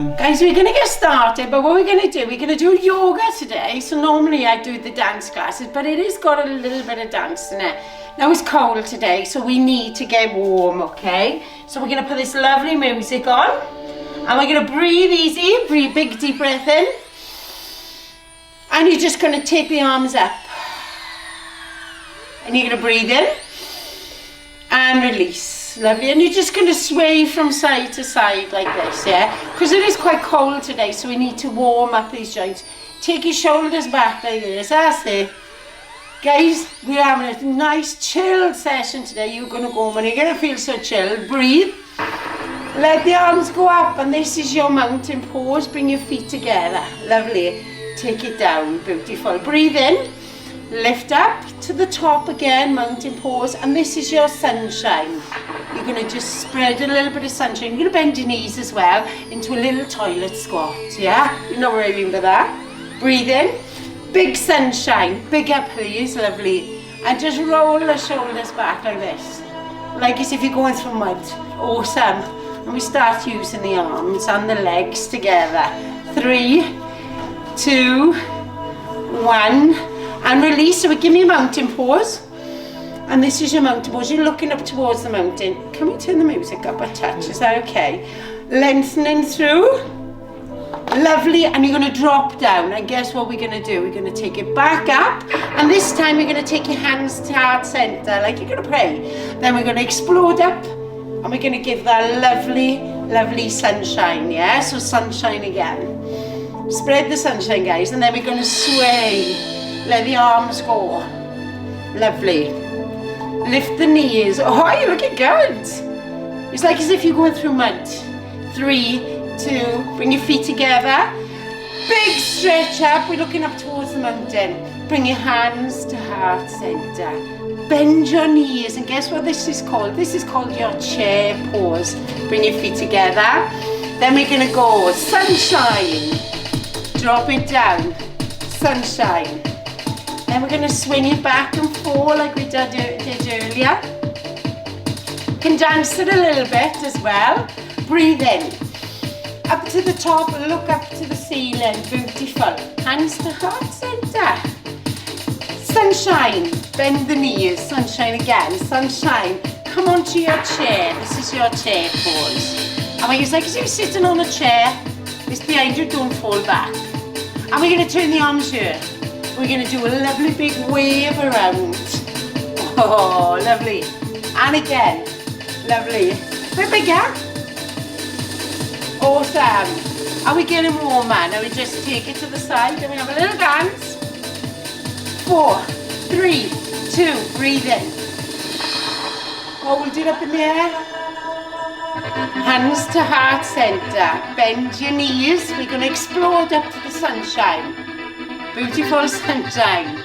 Guys, we're going to get started, but what we're going to do, we're going to do yoga today. So normally I do the dance classes, but it has got a little bit of dance in it. Now it's cold today, so we need to get warm, okay? So we're going to put this lovely music on, and we're going to breathe easy, breathe big deep breath in, and you're just going to take the arms up, and you're going to breathe in, and release. Lovely, and you're just going to sway from side to side like this, yeah? Because it is quite cold today, so we need to warm up these joints. Take your shoulders back like this, that's it. Guys, we're having a nice chilled session today. You're going to go home and you're going to feel so chilled. Breathe. Let the arms go up, and this is your mountain pose. Bring your feet together. Lovely. Take it down. Beautiful. Breathe in. Lift up to the top again, mountain pose, and this is your sunshine. You're going to just spread a little bit of sunshine. You're going to bend your knees as well into a little toilet squat, yeah? You know what I mean by that? Breathe in, big sunshine, big up please, lovely. And just roll the shoulders back like this, like as if you're going through mud. Awesome. And we start using the arms and the legs together. 3, 2, 1. And release, so we give me a mountain pose. And this is your mountain pose. You're looking up towards the mountain. Can we turn the music up a touch? Is that okay? Lengthening through. Lovely. And you're going to drop down. And guess what we're going to do? We're going to take it back up. And this time you're going to take your hands to heart center, like you're going to pray. Then we're going to explode up. And we're going to give that lovely, lovely sunshine. Yeah? So sunshine again. Spread the sunshine, guys. And then we're going to sway. Let the arms go. Lovely. Lift the knees. Oh, you're looking good. It's like as if you're going through mud. 3, 2, bring your feet together. Big stretch up. We're looking up towards the mountain. Bring your hands to heart center. Bend your knees, and guess what this is called? This is called your chair pose. Bring your feet together. Then we're gonna go sunshine. Drop it down. Sunshine. Then we're going to swing it back and forth like we did earlier. Can dance it a little bit as well. Breathe in. Up to the top, look up to the ceiling. Beautiful. Hands to heart center. Sunshine. Bend the knees. Sunshine again. Sunshine. Come onto your chair. This is your chair pose. And when it's like as if you're sitting on a chair, it's behind you, don't fall back. And we're going to turn the arms here. We're going to do a lovely big wave around. Oh, lovely. And again. Lovely. A bit bigger. Awesome. Are we getting warmer? Now we just take it to the side and we have a little dance. 4, 3, 2, breathe in. Hold it up in the air. Hands to heart center. Bend your knees. We're going to explode up to the sunshine. Beautiful sunshine.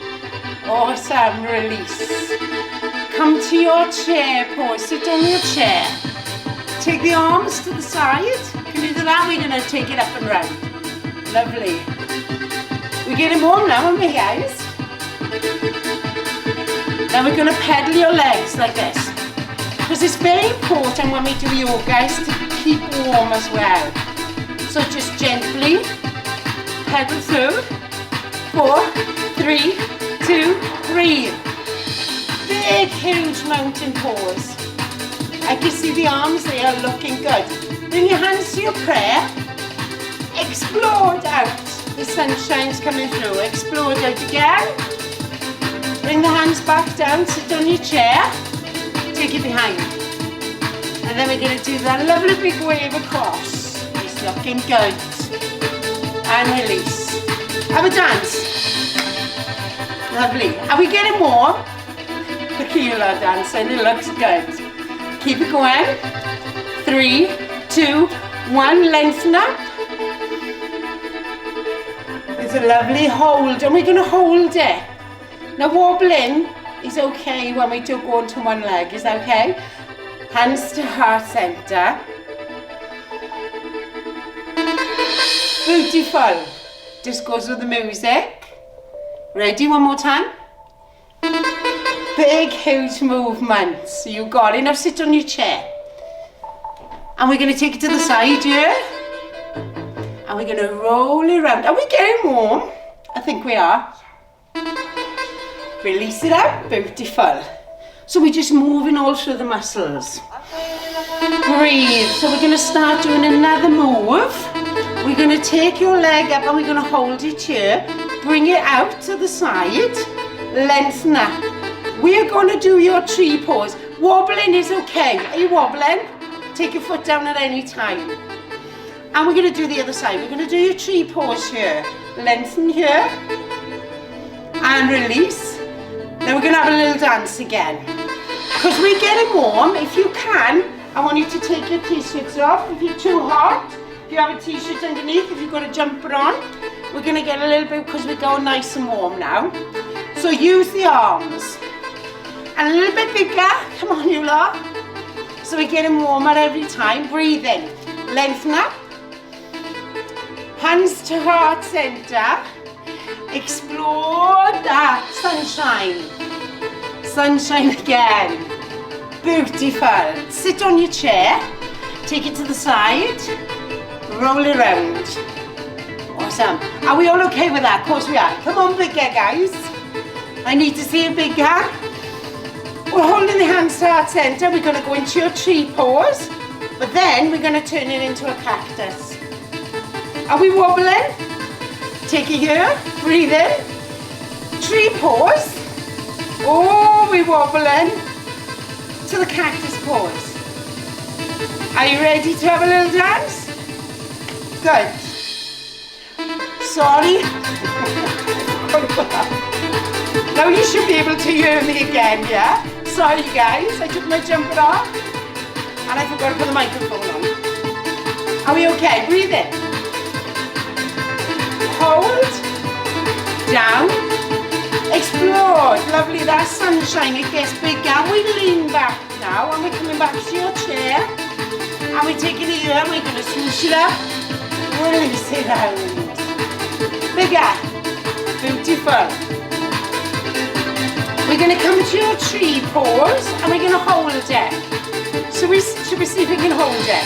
Awesome. Release. Come to your chair pose. Sit on your chair. Take the arms to the side. Can you do that? We're going to take it up and round. Lovely. We're getting warm now, aren't we, guys? Then we're going to pedal your legs like this. Because it's very important when we do yoga, guys, to keep warm as well. So just gently pedal through. 4, 3, 2, breathe. Big, huge mountain pose. I can see the arms, they are looking good. Bring your hands to your prayer. Explode out. The sunshine's coming through. Explode out again. Bring the hands back down, sit on your chair. Take it behind. And then we're going to do that lovely big wave across. It's looking good. And release. Have a dance. Lovely. Are we getting warm? Tequila dancing, it looks good. Keep it going. 3, 2, 1, lengthen up. It's a lovely hold, and we're going to hold it. Now wobbling is okay when we do go onto one leg, is that okay? Hands to heart center. Beautiful. Just goes with the music. Ready, one more time. Big, huge movements. So you got it. Now sit on your chair. And we're going to take it to the side here. And we're going to roll it around. Are we getting warm? I think we are. Release it out. Beautiful. So we're just moving all through the muscles. Breathe. So we're going to start doing another move. We're going to take your leg up and we're going to hold it here. Bring it out to the side. Lengthen up. We're going to do your tree pose. Wobbling is okay. Are you wobbling? Take your foot down at any time. And we're going to do the other side. We're going to do your tree pose here. Lengthen here. And release. Then we're going to have a little dance again. Because we're getting warm, if you can, I want you to take your t-shirts off. If you're too hot, if you have a t-shirt underneath, if you've got a jumper on, we're going to get a little bit because we're going nice and warm now. So use the arms. And a little bit bigger. Come on, you lot. So we're getting warmer every time. Breathe in. Lengthen up. Hands to heart center. Explore that sunshine. Sunshine again. Beautiful. Sit on your chair. Take it to the side. Roll it around. Awesome. Are we all okay with that? Of course we are. Come on, bigger guys. I need to see a bigger. We're holding the hands to heart center. We're going to go into your tree pose. But then we're going to turn it into a cactus. Are we wobbling? Take it here. Breathe in. Tree pose. Oh, we're wobbling. To the cactus pose. Are you ready to have a little dance? Good. Sorry. Now you should be able to hear me again, yeah? Sorry guys, I took my jumper off and I forgot to put the microphone on. Are we okay? Breathe in. Hold. Down. Explode. Lovely, that sunshine, it gets bigger. We lean back now and we're coming back to your chair. And we're taking it here and we're going to swoosh it up. Release it out. Bigger. Beautiful. We're going to come to your tree pose and we're going to hold it. So should we see if we can hold it?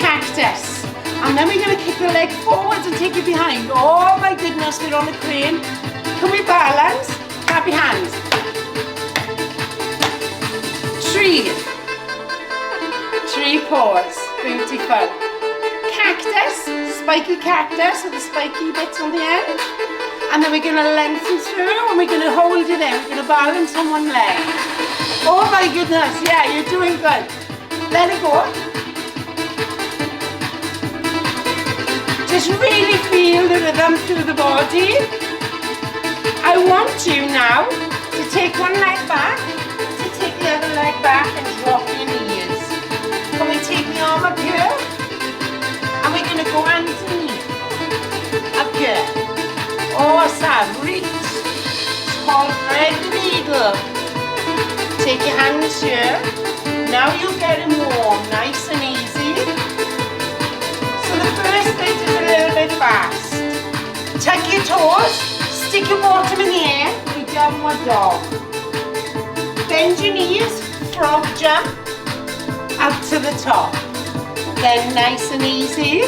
Cactus. And then we're going to kick the leg forwards and take it behind. Oh my goodness, we're on a crane. Can we balance? Happy hands. Tree. Tree pose. Beautiful. Cactus. Spiky cactus with the spiky bits on the end. And then we're going to lengthen through and we're going to hold it in. We're going to balance on one leg. Oh my goodness, yeah, you're doing good. Let it go. Just really feel the rhythm through the body. I want you now to take one leg back, to take the other leg back and drop your knees. Can we take the arm up here? And we're going to go underneath. Up here. Awesome, reach. It's called thread the needle. Take your hands here. Now you're getting warm, nice and easy. So the first bit is a little bit fast. Tuck your toes, stick your bottom in the air, we downward dog. Bend your knees, frog jump, up to the top. Then nice and easy,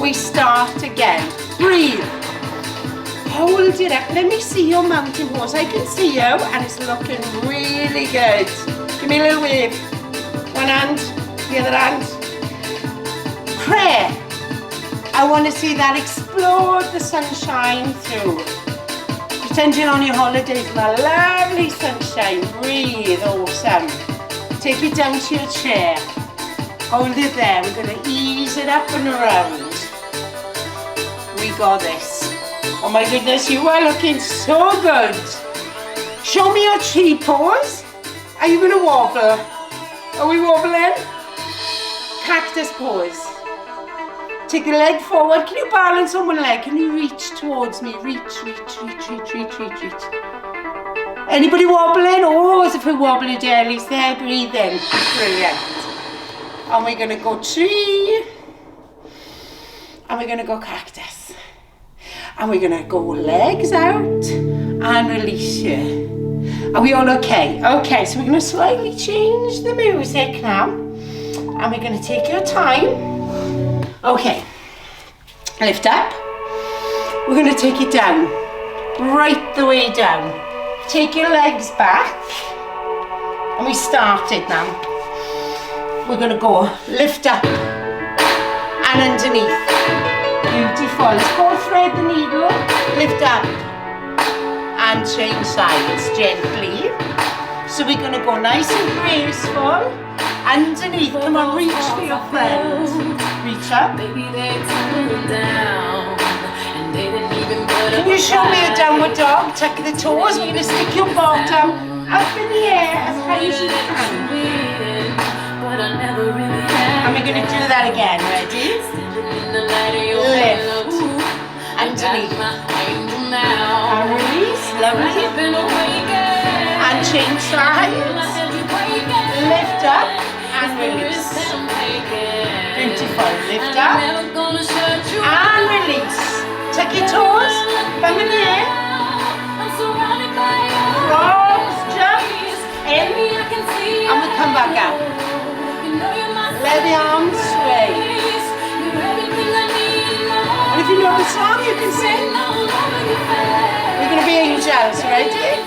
we start again. Breathe. Hold it up. Let me see your mountain pose. I can see you and it's looking really good. Give me a little wave. One hand, the other hand. Prayer. I want to see that explode the sunshine through. Pretend you're on your holidays in that lovely sunshine. Breathe. Awesome. Take it down to your chair. Hold it there. We're going to ease it up and around. We got this. Oh my goodness, you are looking so good. Show me your tree pose. Are you going to wobble? Are we wobbling? Cactus pose. Take the leg forward. Can you balance on one leg? Can you reach towards me? Reach, reach, reach, reach, reach, reach, reach. Anybody wobbling? Oh, as if we're wobbling jellies there. Breathe in. Brilliant. And we're going to go tree. And we're going to go cactus. And we're going to go legs out and release here. Are we all okay? Okay, so we're going to slightly change the music now. And we're going to take your time. Okay. Lift up. We're going to take it down, right the way down. Take your legs back, and we started now. We're going to go lift up and underneath. Beautiful. Let's go thread the needle, lift up and change sides gently. So we're going to go nice and graceful. Underneath, come on, reach for your friend. Reach up. Can you show me a downward dog? Tuck the toes. We're going to stick your bottom up in the air as high as you can. And we're going to do that again. Ready? Lift. Underneath. And release. Lovely. And change sides. Lift up and release. Beautiful. Lift up and release. Tuck your toes. Bum in the air. Cross, jump in, and we come back out. Let the arms sway. And if you know the song, you can sing. We're going to be angels. Ready?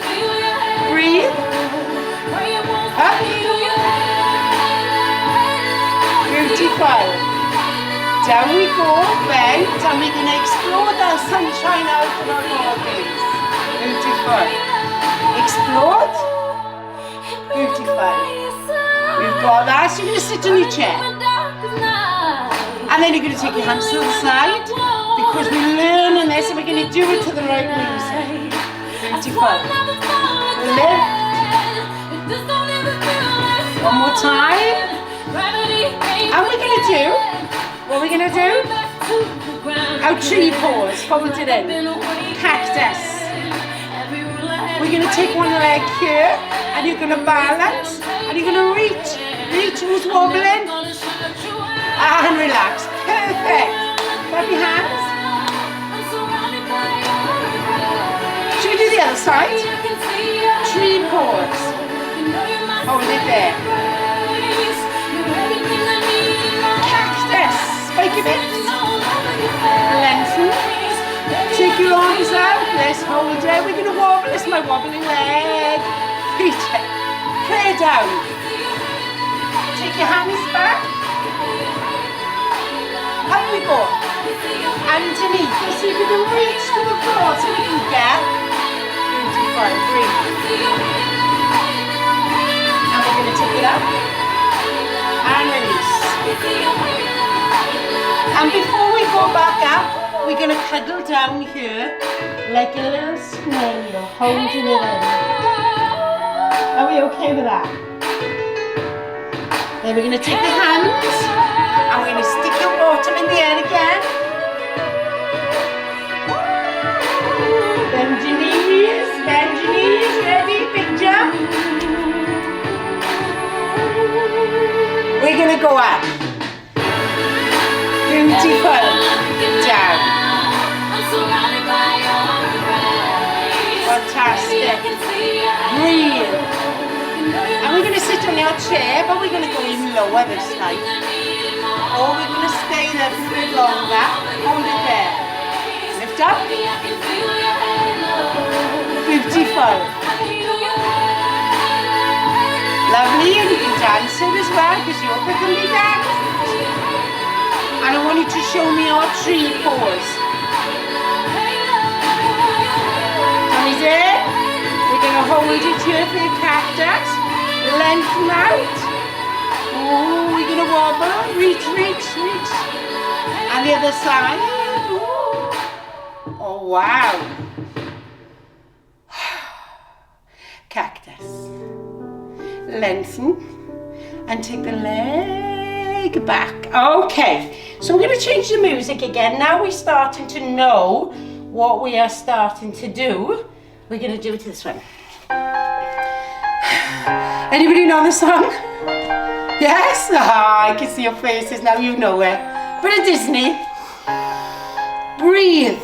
Breathe. Up. Beautiful. Down we go, bend, and we're going to explore the sunshine out of our bodies. Beautiful. Explode. Beautiful. We've got that. So you're going to sit on your chair. And then you're going to take your hands to the side, because we're learning this and we're going to do it to the right music. Beautiful. Lift. One more time. And we're going to do, what we're going to do? Our tree pose, fold it in. Cactus. We're going to take one leg here, and you're going to balance, and you're going to reach. Reach, who's wobbling? And relax. Perfect. Grab your hands. Should we do the other side? Tree pose. Hold it there. Cactus. Spike your bits. Lengthen. Take your arms out. Let's hold it. We're going to wobble. It's my wobbling leg. Feet. Prayer down. Take your hands back. Up we go. Underneath. You see, we're going to reach to the floor so we can get. Beautiful. Breathe. And we're going to take it up. And release. And before we go back up, we're going to cuddle down here like a little snail, holding it in. Are we okay with that? Then we're going to take the hands and we're going to stick your bottom in the air again. Bend your knees, ready, big jump. We're going to go up. Beautiful. Down. Fantastic. Breathe. And we're going to sit on your chair, but we're going to go even lower this time. Or we're going to stay there for a bit longer. Hold it there. Lift up. Beautiful. Lovely, and you can dance it as well, because yoga can be danced. And I want you to show me your tree pose. Tummies in. We're going to hold it here for your cactus. Lengthen out. Oh, we're going to wobble. Reach. And the other side. Ooh. Oh, wow. Cactus. Lengthen. And take the leg back. Okay. So we're going to change the music again. Now we're starting to know what we are starting to do. We're going to do it this one. Anybody know the song? Yes? I can see your faces now, you know it. But at Disney. Breathe.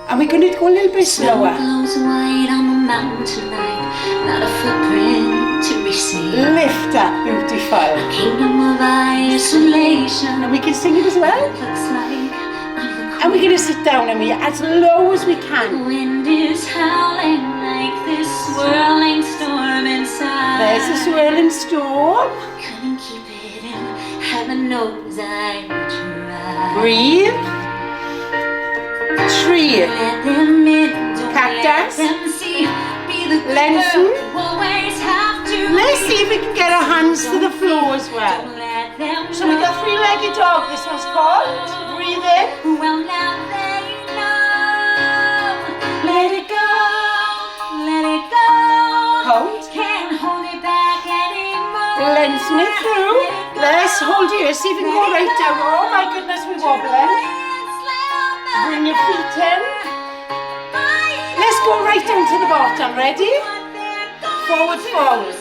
And we're going to go a little bit slower. Not a footprint to receive. Lift up, beautiful. A kingdom of isolation. nation. And we can sing it as well. Looks like I'm the And we're going to sit down and we as low as we can. wind is howling like this swirling storm inside. There's a swirling storm. Couldn't keep it in. Heaven knows I tried. Breathe. Tree. Let them in, don't Cactus. let them see. Be the good Lenson. girl you always have to Let's be. see if we can get our hands to the floor as well. Don't let them So we got three-legged dog. This one's called. Breathe in. know. Well, now they know. Let it go. Let it go. Hold. Can't hold it back anymore. Lengthen it through. Let's hold here. See if we can go right down. Oh my goodness, we're wobbling. Bring your feet in. Let's go right down to the bottom. Ready? Forward fold.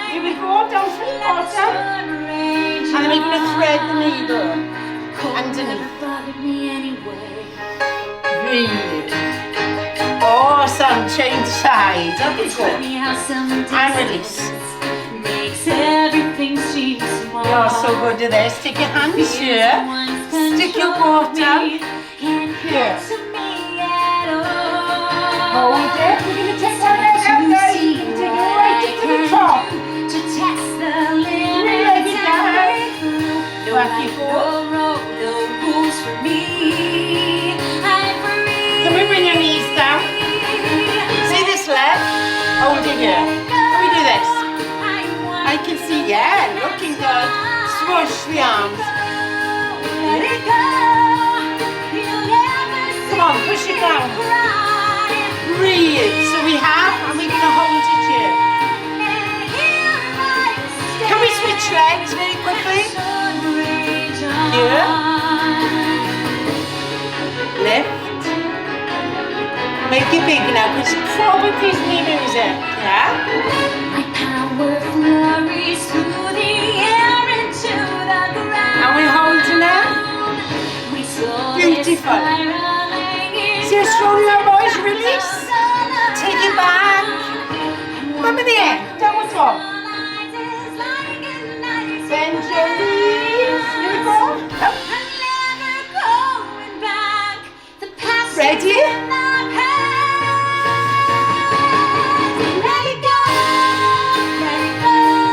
Here we go, down to the bottom. And then we're going to thread the needle underneath. Breathe. Awesome. Change sides. Up we go. And release. Makes everything seem small. You're so good at this. Take your hands here. Stick your bottom here. Hold it. We're going to take our leg out there. You can take it right up to the top. To test the Leg it down. Back you go. No rules for me. I'm free. Can we bring your knees down? See this leg? Hold it here. Can we do this? I can see, yeah, looking good. Swoosh the arms. Let it go. You'll never Come on, push it down. Breathe. So we have, and we're going to hold it here. Can we switch legs very quickly? Here. Lift. Make it big now, because probably knee music. Yeah? My power flurries through the air into the ground. And we're holding it. We saw Beautiful. See how strong you are, boys? Release. Take it back. Remember the end. Downward dog. Bend your knees. Here we go. Ready?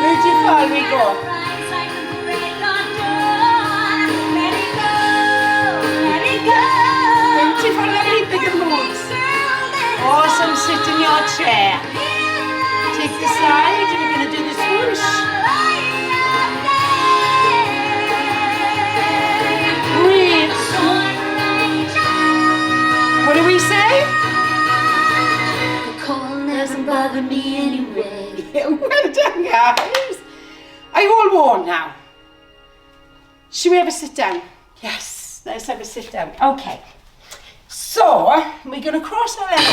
Beautiful. We go. Beautiful. Lovely bigger moves. Awesome. Sit in your chair. Take the side and we're going to do the swoosh. Breathe. What do we say? The cold doesn't bother me anyway. Well done, guys. Are you all warm now? Should we have a sit down? Yes, let's have a sit down. Okay. So, we're going to cross our legs.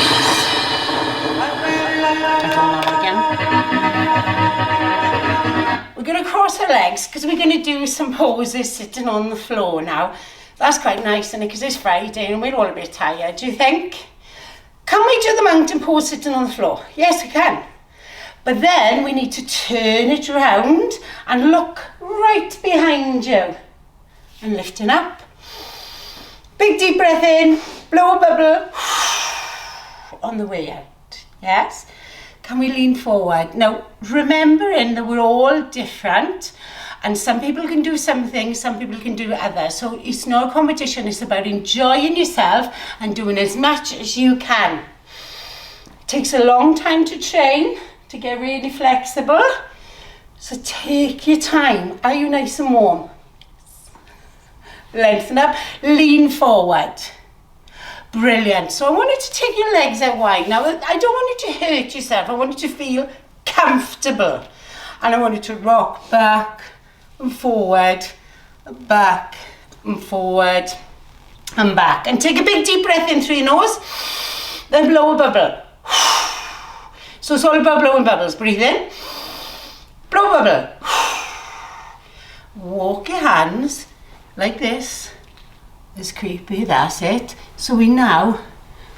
We're going to cross our legs because we're going to do some poses sitting on the floor now. That's quite nice, isn't it? Because it's Friday and we're all a bit tired, do you think? Can we do the mountain pose sitting on the floor? Yes, we can. But then we need to turn it around and look right behind you. And lifting up. Big deep breath in, blow a bubble. On the way out, yes? Can we lean forward? Now, remembering that we're all different and some people can do some things, some people can do others. So it's not a competition, it's about enjoying yourself and doing as much as you can. It takes a long time to train, to get really flexible. So take your time. Are you nice and warm? Lengthen up, lean forward. Brilliant. So I want you to take your legs out wide. Now, I don't want you to hurt yourself. I want you to feel comfortable. And I want you to rock back and forward, back and forward and back. And take a big deep breath in through your nose. Then blow a bubble. So it's all about blowing bubbles. Breathe in. Blow a bubble. Walk your hands like this. It's creepy, that's it. So we now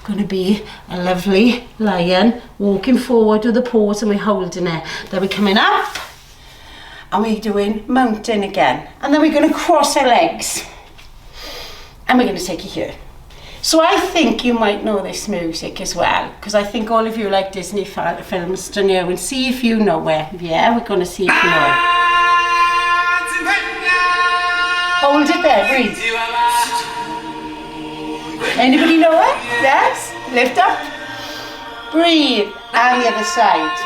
going to be a lovely lion walking forward with the paws and we're holding it. Then we're coming up And we're doing mountain again. And then we're going to cross our legs. And we're going to take it here. So I think you might know this music as well, because I think all of you like Disney films, don't you? And see if you know it. Yeah, we're going to see if you know it. Hold it there, breathe. Anybody know it? Yes? Lift up. Breathe. And the other side.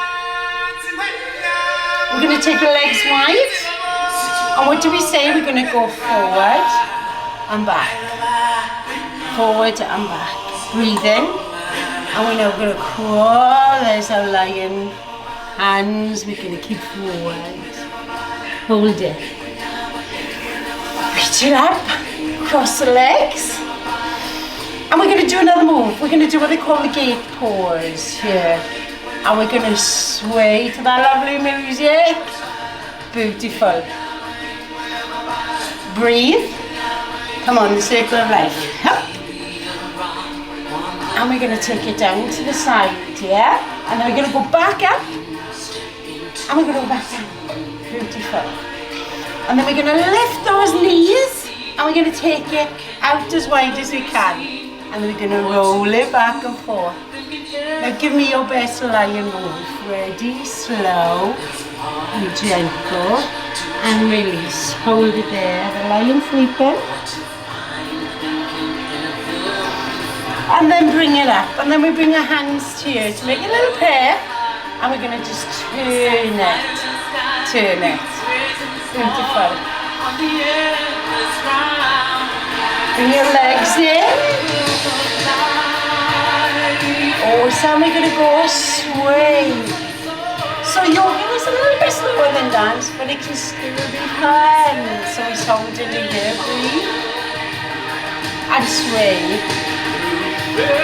We're going to take the legs wide. And what do we say? We're going to go forward and back. Forward and back. Breathe in. And we're now going to crawl. There's our lion. Hands. We're going to keep forward. Hold it. Reach it up. Cross the legs. And we're going to do another move. We're going to do what they call the gate pose here. And we're going to sway to that lovely music. Beautiful. Breathe. Come on, the circle of life. Up. And we're going to take it down to the side, yeah? And then we're going to go back up. And we're going to go back down. Beautiful. And then we're going to lift those knees. And we're going to take it out as wide as we can. And then we're going to roll it back and forth. Now give me your best lion move. Ready, slow, and gentle, and release. Hold it there, the lion sleeping. And then bring it up. And then we bring our hands to you to make a little pair. And we're going to just turn it. Turn it. Beautiful. Bring your legs in. Awesome, we're going to go sway. So yoga is a little bit slower than dance, but it can still be fun. So it's holding it here, breathe. And sway.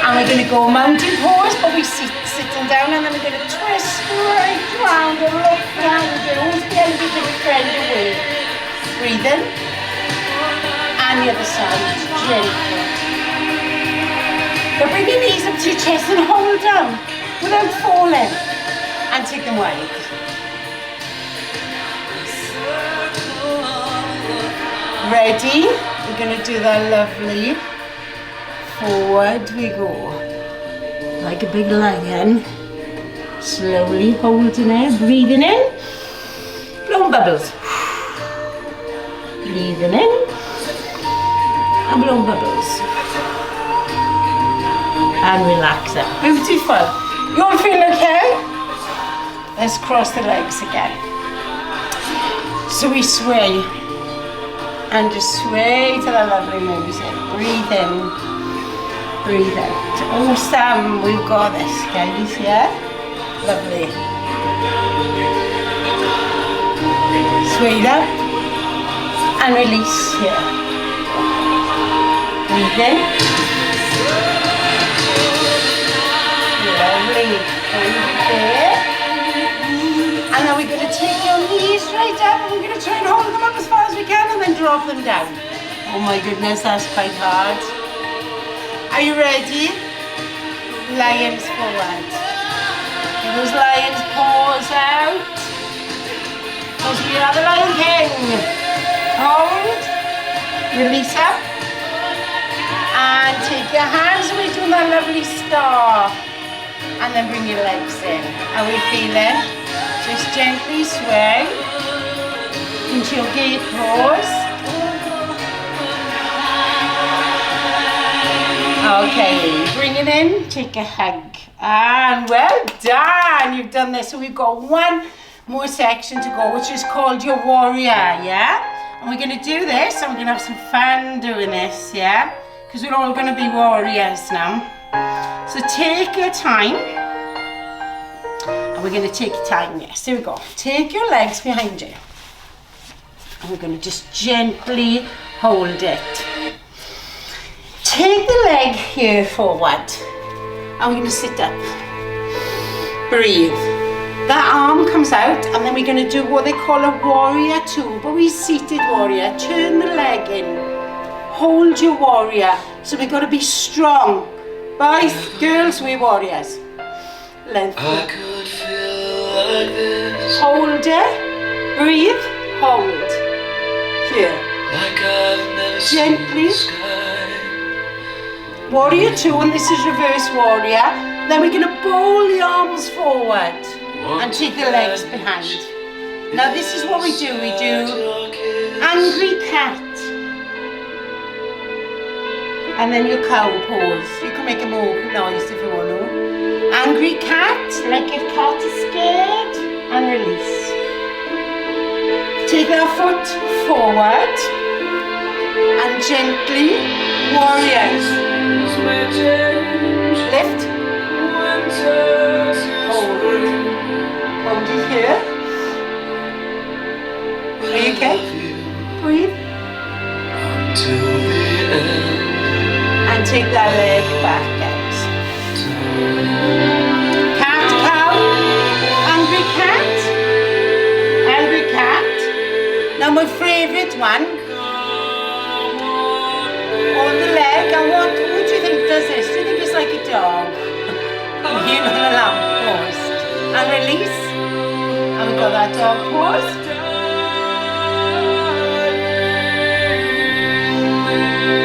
And we're going to go mountain pose, but we're sitting down, and then we're going to twist right round and look behind you. Who's the other bit of a friend away? Breathe in. And the other side, gentle. But bring your knees up to your chest and hold down without falling. And take them wide. Ready? We're going to do that lovely. Forward we go. Like a big lion. Slowly holding it, breathing in. Blowing bubbles. Breathing in. And blowing bubbles. And relax it. Beautiful. You all feel okay? Let's cross the legs again. So we sway. And just sway to the lovely music. Breathe in. Breathe out. Awesome. We've got this, guys, yeah? Lovely. Sway it up. And release here. Breathe in. Lovely. There. And now we're going to take your knees right up, and we're going to try and hold them up as far as we can and then drop them down. Oh my goodness, that's quite hard. Are you ready? Lions forward. Get those lions paws out. As we are the Lion King. Hold. Release up. And take your hands away to that lovely star. And then bring your legs in. Are we feeling? Just gently sway into your gate pose. Okay, bring it in, take a hug. And well done, you've done this. So we've got one more section to go, which is called your warrior, yeah? And we're gonna do this, and we're gonna have some fun doing this, yeah? Because we're all gonna be warriors now. So take your time. And we're gonna take your time, yes, here we go. Take your legs behind you. And we're gonna just gently hold it. Take the leg here forward. And we're gonna sit up. Breathe. That arm comes out, and then we're gonna do what they call a warrior two, but we're seated warrior. Turn the leg in. Hold your warrior. So we've got to be strong. Boys, girls, we're warriors. Length. Hold it. Breathe. hold. Here. Gently. Warrior 2, and this is reverse warrior. Then we're going to bowl the arms forward and take the legs behind. Now this is what we do. We do angry cat. And then your cow pose. You can make a more noise if you want to. Angry cat, like if cat is scared, and release. Take our foot forward and gently warriors. Lift. Hold. Hold it here. Are you okay? Breathe. And take that leg back, guys. Cat, cow, angry cat, angry cat. Now my favourite one. On the leg, and what do you think does this? Do you think it's like a dog? You know, the lamppost. And release. And we've got that dog pose.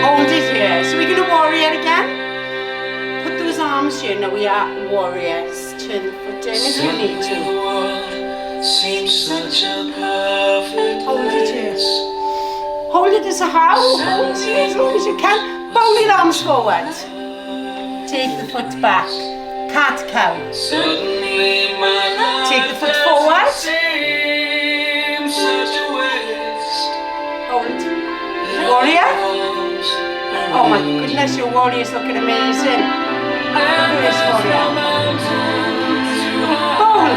Hold it here. So we're going to warrior again. Put those arms here. Now we are warriors. Turn the foot in if you need to. Hold it here. Hold it as a house. Hold it as long as you can. Bowl your arms forward. Take the foot back. Cat cow. Take the foot forward. Hold. Warrior. Oh my goodness, your warrior's looking amazing. Reverse warrior. Bowl.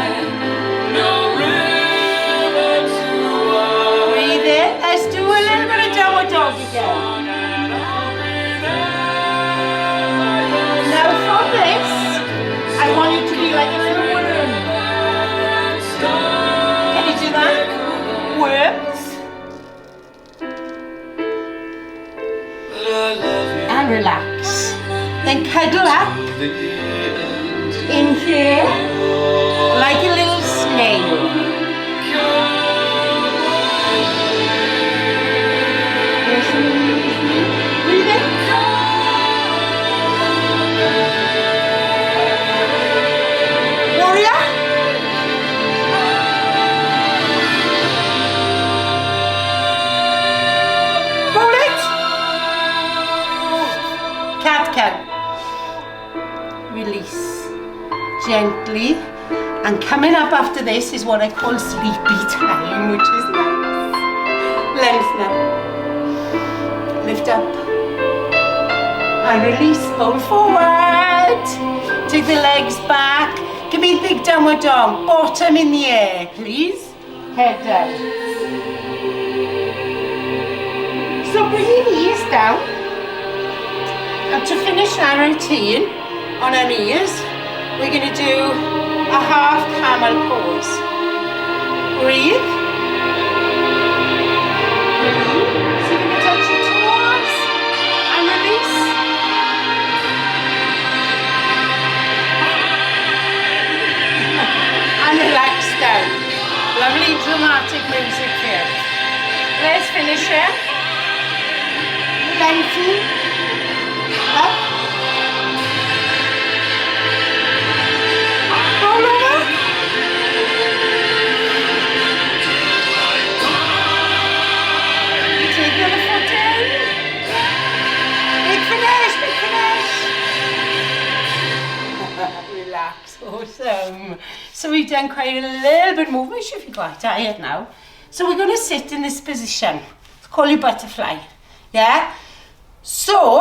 Breathe in. Let's do a little bit of downward dog again. Now from this, I want you to be like a little worm. Can you do that? Worms. And relax. Then cuddle up in here like a little snail. Breathe in. Warrior. Roll it. Cat cow. Release. Gently. And coming up after this is what I call sleepy time, which is nice. Length now. Lift up. And release. Pull forward. Take the legs back. Give me a big downward dog. Bottom in the air, please. Head down. So bring your knees down. And to finish our routine on our knees, we're going to do a half camel pose. Breathe. Breathe. See if you can touch your toes. And release. And relax down. Lovely dramatic music here. Let's finish here. Lengthen. Up. Roll over. Take the other foot in. Big finish, big finish. Relax, awesome. So we've done quite a little bit movement. You should be quite tired now. So we're going to sit in this position. It's called your butterfly. Yeah? So,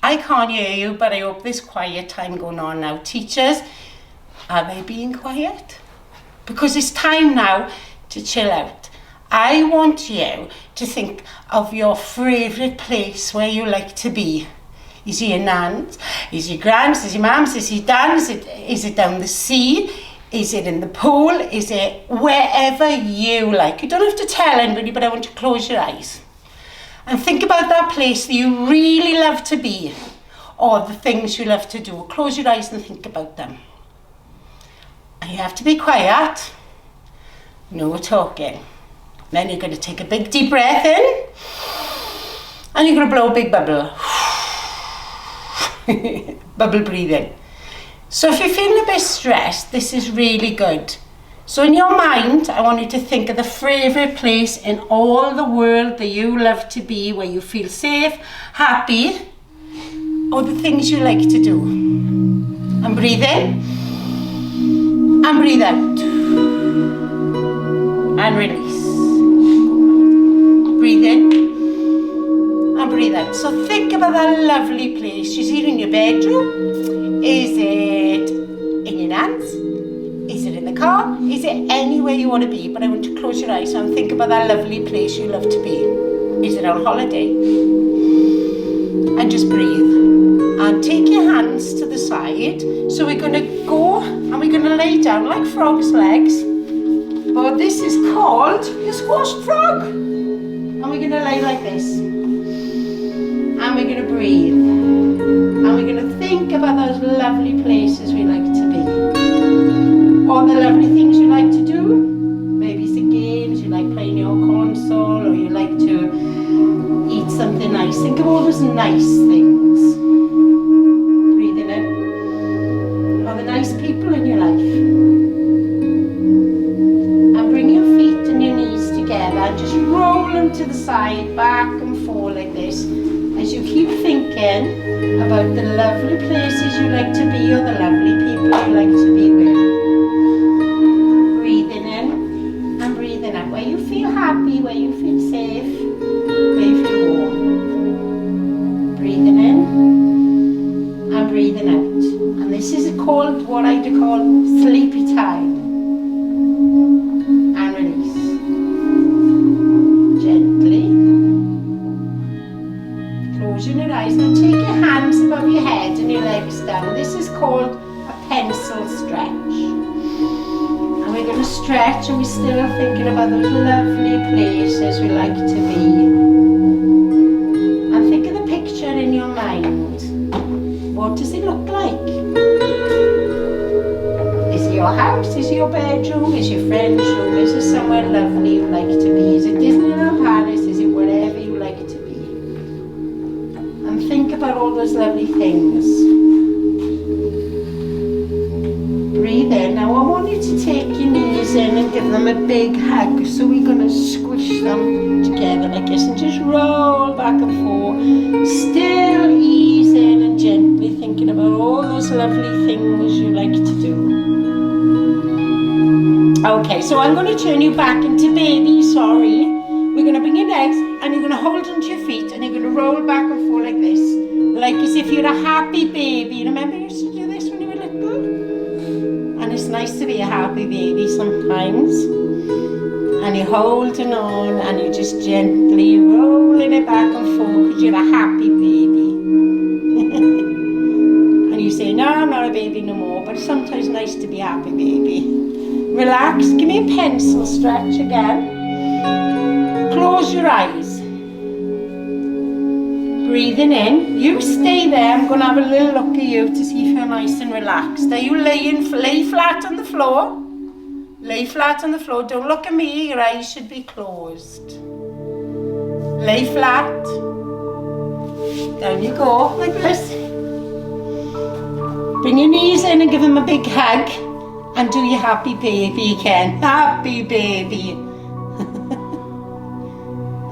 I can't hear you, but I hope there's quiet time going on now. Teachers, are they being quiet? Because it's time now to chill out. I want you to think of your favourite place where you like to be. Is it your nan's? Is it your grand's? Is it your mum's? Is it dan's? Is it down the sea? Is it in the pool? Is it wherever you like? You don't have to tell anybody, but I want you to close your eyes. And think about that place that you really love to be, or the things you love to do. Close your eyes and think about them. And you have to be quiet. No talking. Then you're going to take a big deep breath in. And you're going to blow a big bubble. Bubble breathing. So if you're feeling a bit stressed, this is really good. So in your mind, I want you to think of the favourite place in all the world that you love to be, where you feel safe, happy, or the things you like to do. And breathe in. And breathe out. And release. Breathe in. And breathe out. So think about that lovely place. Is it in your bedroom? Is it in your nan's? Is it in the car? Is it anywhere you want to be? But I want you to close your eyes and think about that lovely place you love to be. Is it on holiday? And just breathe. And take your hands to the side. So we're going to go and we're going to lay down like frog's legs. But this is called your squashed frog. And we're going to lay like this. And we're going to breathe. And we're going to think about those lovely places we like to be. Or the lovely things you like to do. Maybe it's the games, you like playing your console, or you like to eat something nice. Think of all those nice things. Breathing in. Or the nice people in your life. And bring your feet and your knees together and just roll them to the side, back and forth like this. As you keep thinking about the lovely places you like to be or the lovely people you like to be with. Breathing in and breathing out. Where you feel happy, where you feel safe, where you feel warm. Breathing in and breathing out. And this is called what I call sleepy time. And release. Gently. Closing your eyes. Now take your hands above your head and your legs down. This is called a pencil stretch. And we're going to stretch and we're still thinking about those lovely places we like to be. And think of the picture in your mind. What does it look like? Is it your house? Is it your bedroom? Is it your friend's room? Is it somewhere lovely you like to be? Is it Disneyland Paris? Is it wherever you like to be? And think about all those lovely things. Breathe in. Now I want you to take your knees in and give them a big hug. So we're going to squish them together like this and just roll back and forth. Still easing and gently thinking about all those lovely things you like to do. Okay, so I'm going to turn you back into baby, sorry. We're going to bring your legs and you're going to hold onto your feet and you're going to roll back and forth like this. Like as if you're a happy baby. Remember you used to do this when you were little? And it's nice to be a happy baby sometimes. And you're holding on and you're just gently rolling it back and forth because you're a happy baby. And you say, no, I'm not a baby no more, but it's sometimes nice to be a happy baby. Relax, give me a pencil stretch again. Close your eyes. Breathing in. You stay there. I'm going to have a little look at you to see if you're nice and relaxed. Are you lay flat on the floor? Lay flat on the floor. Don't look at me. Your eyes should be closed. Lay flat. Down you go, like this. Bring your knees in and give them a big hug. And do your happy baby again. Happy baby.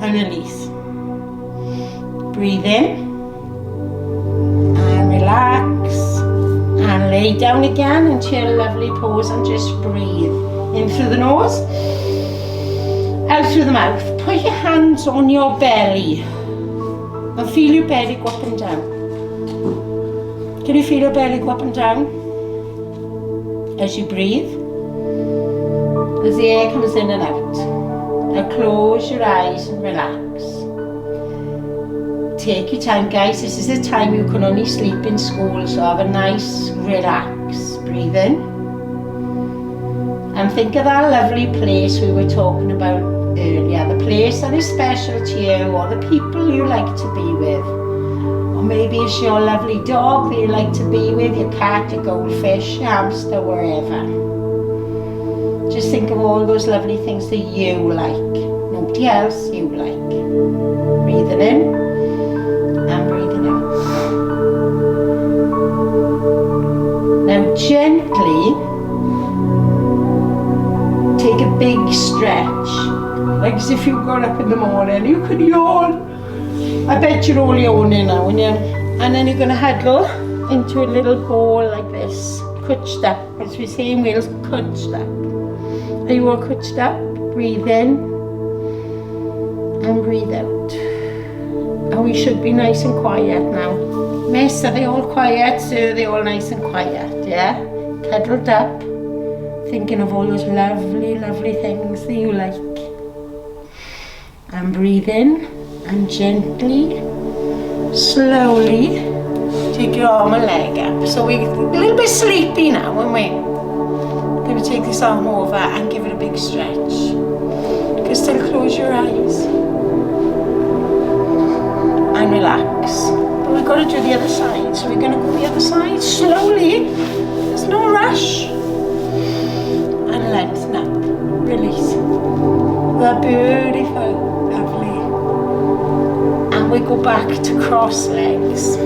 And release. Breathe in. And relax. And lay down again into your lovely pose and just breathe. In through the nose. Out through the mouth. Put your hands on your belly. And feel your belly go up and down. Can you feel your belly go up and down? As you breathe, as the air comes in and out. Now close your eyes and relax. Take your time, guys. This is the time you can only sleep in school, so have a nice relax. Breathe in. And think of that lovely place we were talking about earlier. The place that is special to you, or the people you like to be with. Or maybe it's your lovely dog that you like to be with, your cat, your goldfish, your hamster, wherever. Just think of all those lovely things that you like. activity else you like. Breathing in and breathing out. Now gently take a big stretch, like as if you got up in the morning. You could yawn. I bet you're all yawning now, and then you're going to huddle into a little ball like this, couched up, as we say in Wales, couched up. Are you all couched up? Breathe in and breathe out. And we should be nice and quiet now. Miss, are they all quiet? Sir, are they all nice and quiet? Yeah? Cuddled up, thinking of all those lovely, lovely things that you like. And breathe in and gently, slowly take your arm and leg up. So we're a little bit sleepy now, aren't we? Going to take this arm over and give it a big stretch. You can still close your eyes and relax. But we've got to do the other side, so we're going to go the other side slowly. There's no rush. And lengthen up, release. They're beautiful, lovely. And we go back to cross legs.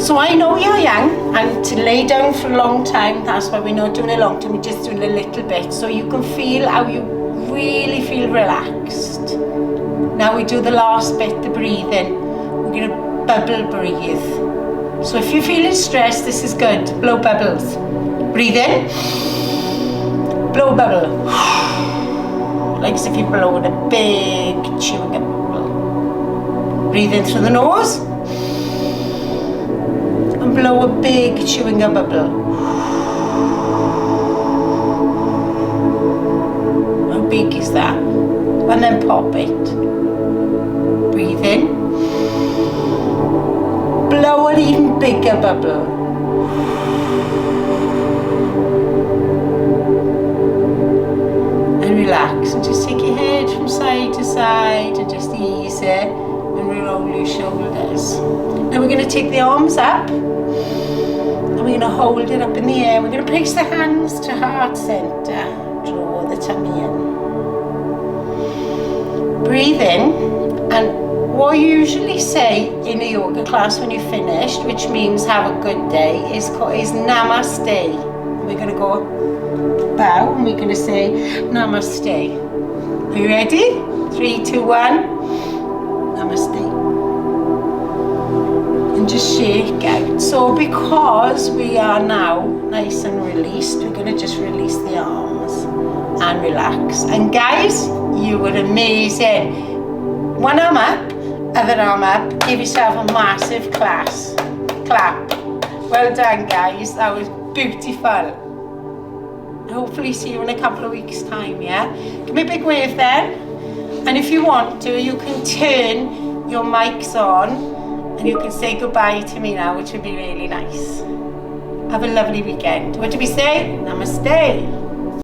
So I know you're young, and to lay down for a long time, that's why we're not doing a long time, we're just doing a little bit, so you can feel how you really feel relaxed. Now we do the last bit, the breathing. We're going to bubble breathe. So if you're feeling stressed, this is good. Blow bubbles. Breathe in. Blow a bubble. Like as if you're blowing a big chewing gum bubble. Breathe in through the nose. And blow a big chewing gum bubble. How big is that? And then pop it. Breathe in. Blow an even bigger bubble. And relax, and just take your head from side to side and just ease it and roll your shoulders. Now we're going to take the arms up and we're going to hold it up in the air. We're going to place the hands to heart center. Draw the tummy in. Breathe in, and what you usually say in a yoga class when you're finished, which means have a good day, is namaste. We're going to go bow and we're going to say namaste. Are you ready? 3, 2, 1. Namaste. And just shake out. So because we are now nice and released, we're going to just release the arms and relax. And guys, you were amazing. One arm up, other arm up. Give yourself a massive clap. Well done, guys. That was beautiful. Hopefully see you in a couple of weeks' time, yeah? Give me a big wave then. And if you want to, you can turn your mics on and you can say goodbye to me now, which would be really nice. Have a lovely weekend. What did we say? Namaste.